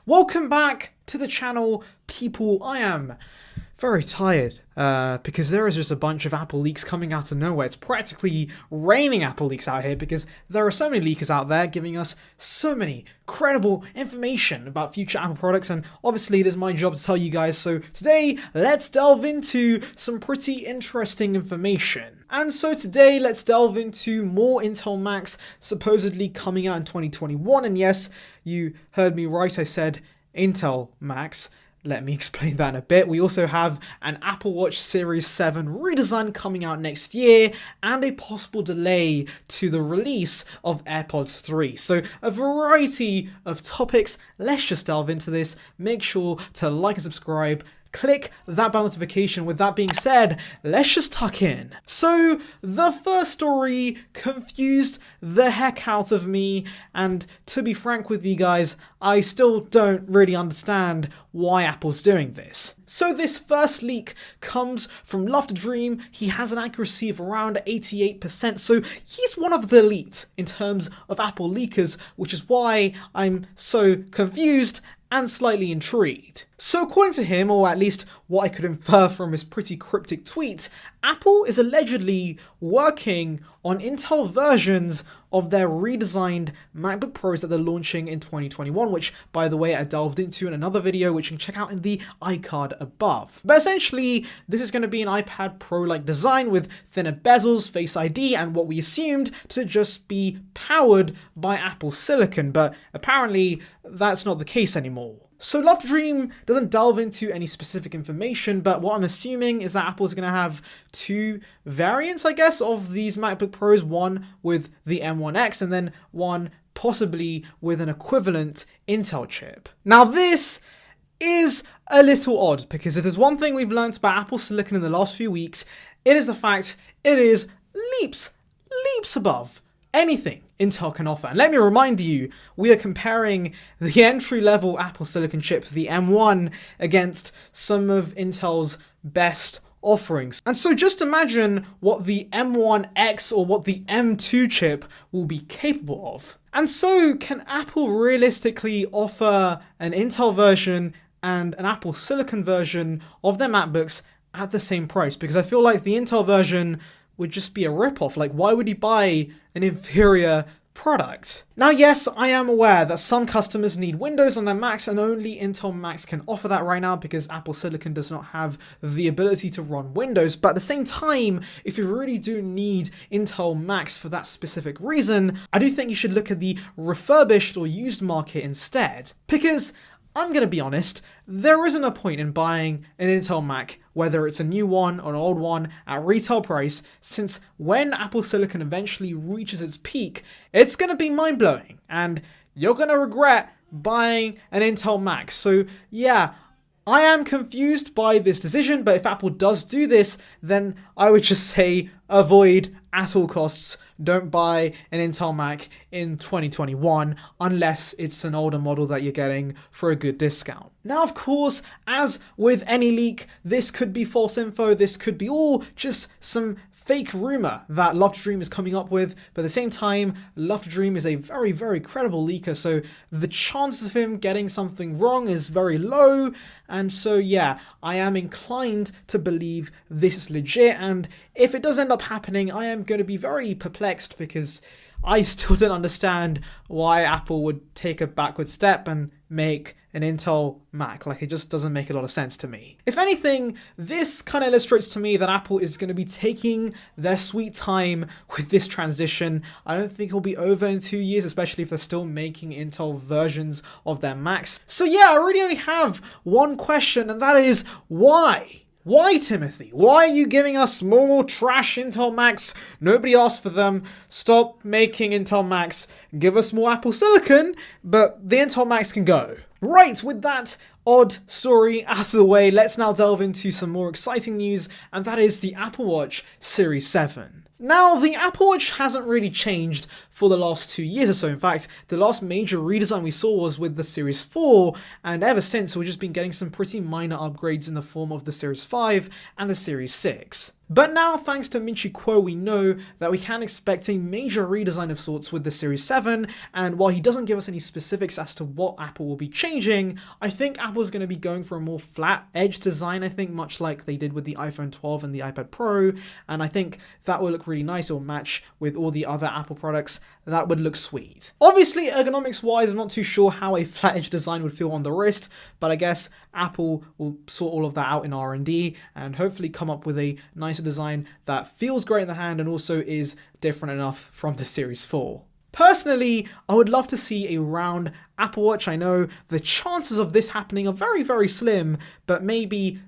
Welcome back to the channel, people. I am very tired because there is just a bunch of Apple leaks coming out of nowhere. It's practically raining Apple leaks out here because there are so many leakers out there giving us so many credible information about future Apple products, and obviously it is my job to tell you guys. So today, let's delve into some pretty interesting information. And so today, let's delve into more Intel Macs supposedly coming out in 2021. And yes, you heard me right, I said Intel Macs. Let me explain that in a bit. We also have an Apple Watch Series 7 redesign coming out next year and a possible delay to the release of AirPods 3. So a variety of topics. Let's just delve into this. Make sure to like and subscribe. Click that bell notification. With that being said, let's just tuck in. So the first story confused the heck out of me, and to be frank with you guys, I still don't really understand why Apple's doing this. So this first leak comes from Love to Dream. He has an accuracy of around 88%, so he's one of the elite in terms of Apple leakers, which is why I'm so confused and slightly intrigued. So according to him, or at least what I could infer from his pretty cryptic tweet, Apple is allegedly working on Intel versions of their redesigned MacBook Pros that they're launching in 2021, which, by the way, I delved into in another video, which you can check out in the iCard above. But essentially, this is going to be an iPad Pro-like design with thinner bezels, Face ID, and what we assumed to just be powered by Apple Silicon, but apparently that's not the case anymore. So Love to Dream doesn't delve into any specific information, but what I'm assuming is that Apple's going to have two variants, I guess, of these MacBook Pros, one with the M1X and then one possibly with an equivalent Intel chip. Now this is a little odd because if there's one thing we've learned about Apple Silicon in the last few weeks, it is the fact it is leaps above anything Intel can offer. And let me remind you, we are comparing the entry-level Apple Silicon chip, the M1, against some of Intel's best offerings. And so just imagine what the M1X or what the M2 chip will be capable of. And so can Apple realistically offer an Intel version and an Apple Silicon version of their MacBooks at the same price? Because I feel like the Intel version would just be a ripoff. Like, why would you buy an inferior product? Now, yes, I am aware that some customers need Windows on their Macs, and only Intel Macs can offer that right now because Apple Silicon does not have the ability to run Windows. But at the same time, if you really do need Intel Macs for that specific reason, I do think you should look at the refurbished or used market instead. Because I'm going to be honest, there isn't a point in buying an Intel Mac, whether it's a new one or an old one, at retail price, since when Apple Silicon eventually reaches its peak, it's going to be mind-blowing, and you're going to regret buying an Intel Mac. So yeah, I am confused by this decision, but if Apple does do this, then I would just say avoid at all costs. Don't buy an Intel Mac in 2021 unless it's an older model that you're getting for a good discount. Now, of course, as with any leak, this could be false info. This could be all just some fake rumor that Love to Dream is coming up with, but at the same time, Love to Dream is a very, very credible leaker, so the chances of him getting something wrong is very low, and so yeah, I am inclined to believe this is legit, and if it does end up happening, I am going to be very perplexed because I still don't understand why Apple would take a backward step and make an Intel Mac. Like, it just doesn't make a lot of sense to me. If anything, this kind of illustrates to me that Apple is going to be taking their sweet time with this transition. I don't think it'll be over in 2 years, especially if they're still making Intel versions of their Macs. So yeah, I really only have one question, and that is why? Why, Timothy? Why are you giving us more trash Intel Macs? Nobody asked for them. Stop making Intel Macs. Give us more Apple Silicon, but the Intel Macs can go. Right, with that odd story out of the way, let's now delve into some more exciting news, and that is the Apple Watch Series 7. Now, the Apple Watch hasn't really changed for the last 2 years or so. In fact, the last major redesign we saw was with the Series 4, and ever since we've just been getting some pretty minor upgrades in the form of the Series 5 and the Series 6. But now, thanks to Min Chi Kuo, we know that we can expect a major redesign of sorts with the Series 7, and while he doesn't give us any specifics as to what Apple will be changing, I think Apple's going to be going for a more flat edge design, I think, much like they did with the iPhone 12 and the iPad Pro, and I think that will look really nice. It will match with all the other Apple products. That would look sweet. Obviously, ergonomics-wise, I'm not too sure how a flat edge design would feel on the wrist, but I guess Apple will sort all of that out in R&D and hopefully come up with a nicer design that feels great in the hand and also is different enough from the Series 4. Personally, I would love to see a round Apple Watch. I know the chances of this happening are very, very slim, but maybe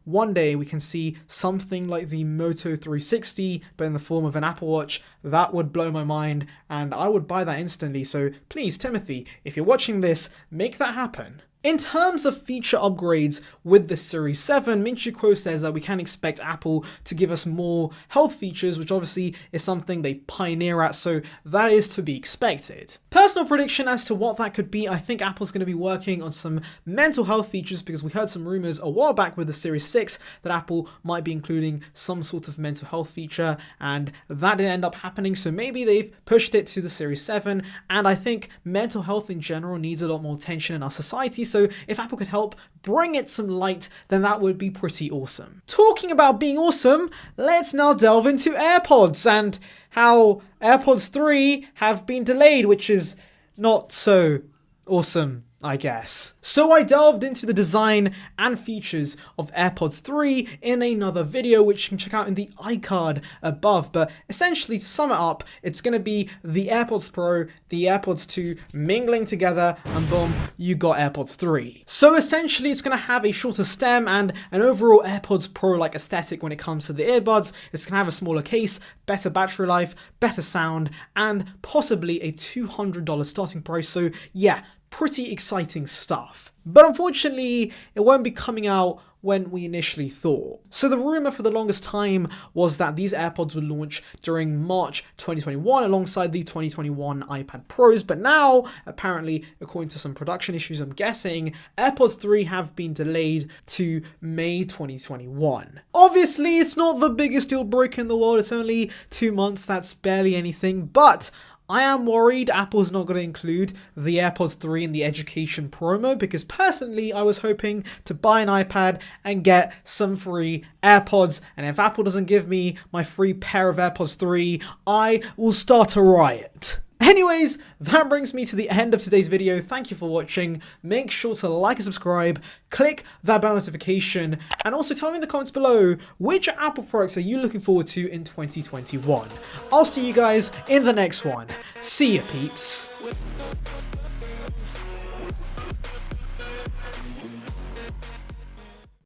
one day we can see something like the Moto 360, but in the form of an Apple Watch. That would blow my mind, and I would buy that instantly. So please, Timothy, if you're watching this, make that happen. In terms of feature upgrades with the Series 7, Min Chi Kuo says that we can expect Apple to give us more health features, which obviously is something they pioneer at, so that is to be expected. Personal prediction as to what that could be, I think Apple's going to be working on some mental health features, because we heard some rumors a while back with the Series 6 that Apple might be including some sort of mental health feature, and that didn't end up happening, so maybe they've pushed it to the Series 7, and I think mental health in general needs a lot more attention in our society, so if Apple could help bring it some light, then that would be pretty awesome. Talking about being awesome, let's now delve into AirPods and how AirPods 3 have been delayed, which is not so awesome, I guess. So I delved into the design and features of AirPods 3 in another video, which you can check out in the iCard above. But essentially, to sum it up, it's going to be the AirPods Pro, the AirPods 2 mingling together, and boom, you got AirPods 3. So essentially, it's going to have a shorter stem and an overall AirPods Pro-like aesthetic when it comes to the earbuds. It's going to have a smaller case, better battery life, better sound, and possibly a $200 starting price. So yeah, pretty exciting stuff. But unfortunately, it won't be coming out when we initially thought. So the rumor for the longest time was that these AirPods would launch during March 2021 alongside the 2021 iPad Pros, but now, apparently, according to some production issues, I'm guessing, AirPods 3 have been delayed to May 2021. Obviously, it's not the biggest deal breaker in the world, it's only 2 months, that's barely anything, but I am worried Apple's not going to include the AirPods 3 in the education promo, because personally I was hoping to buy an iPad and get some free AirPods, and if Apple doesn't give me my free pair of AirPods 3, I will start a riot. Anyways, that brings me to the end of today's video. Thank you for watching. Make sure to like and subscribe, click that bell notification, and also tell me in the comments below which Apple products are you looking forward to in 2021. I'll see you guys in the next one. See ya, peeps.